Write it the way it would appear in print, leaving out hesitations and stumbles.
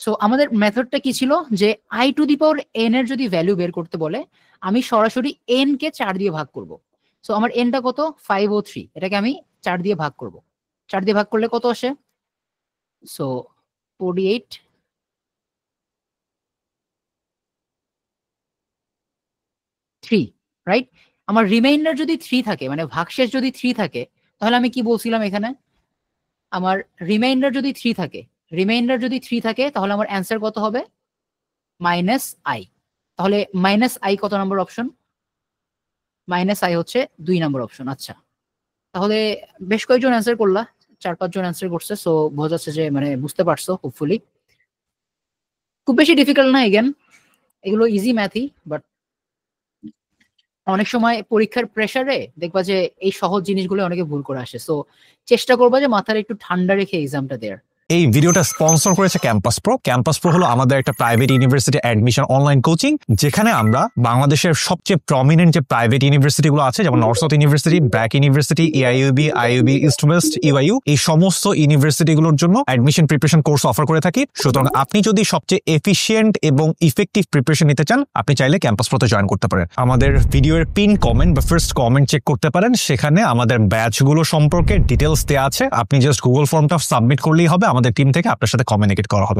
So আমাদের মেথডটা কি ছিল যে i to the power n এর যদি ভ্যালু বের করতে বলে আমি সরাসরি n কে 4 দিয়ে ভাগ করব। সো আমার nটা কত 503, এটাকে আমি 4 দিয়ে ভাগ করব। 4 দিয়ে ভাগ করলে কত আসে? So 48 3, right? আমার রিমাইন্ডার যদি 3 থাকে, মানে ভাগশেষ যদি 3 থাকে, তাহলে আমি কি বলছিলাম এখানে, আমার রিমাইন্ডার যদি 3 থাকে, তাহলে আমার অ্যান্সার কত হবে? Minus I. তাহলে মাইনাস আই কত নম্বর অপশন? মাইনাস আই হচ্ছে 2 নম্বর অপশন। আচ্ছা, তাহলে বেশ কয়েকজন অ্যান্সার করলা, 4-5 জন অ্যান্সার করছে। সো বোঝা যাচ্ছে যে মানে বুঝতে পারছো হোপফুলি। খুব বেশি ডিফিকাল্ট না, এগেন এগুলো ইজি ম্যাথই, বাট অনেক সময় পরীক্ষার প্রেসারে দেখবা যে এই সহজ জিনিসগুলো অনেকে ভুল করে আসে। সো চেষ্টা করবা যে মাথার একটু ঠান্ডা রেখে এক্সামটা দেয়ার। এই ভিডিওটা স্পন্সর করেছে ক্যাম্পাস প্রো। ক্যাম্পাস প্রো হলো আমাদের একটা private university admission online coaching, যেখানে আমরা বাংলাদেশের সবচেয়ে প্রমিনেন্ট যে প্রাইভেট ইউনিভার্সিটিগুলো আছে, যেমন north south university, BRAC university, AIUB, IUB, east West, UIU, এই সমস্ত ইউনিভার্সিটিগুলোর জন্য অ্যাডমিশন প্রিপারেশন কোর্স অফার করে থাকি। সুতরাং আপনি যদি সবচেয়ে এফিশিয়েন্ট এবং ইফেক্টিভ প্রিপারেশন নিতে চান, আপনি চাইলে ক্যাম্পাস প্রোতে জয়েন করতে পারেন। আমাদের ভিডিওর পিন কমেন্ট বা ফার্স্ট কমেন্ট চেক করতে পারেন, সেখানে আমাদের ব্যাচগুলো সম্পর্কে ডিটেলস দেওয়া আছে। আপনি জাস্ট গুগল ফর্মটা সাবমিট করলেই হবে, আমাদের টিম থেকে আপনার সাথে কমিউনিকেট করা হবে।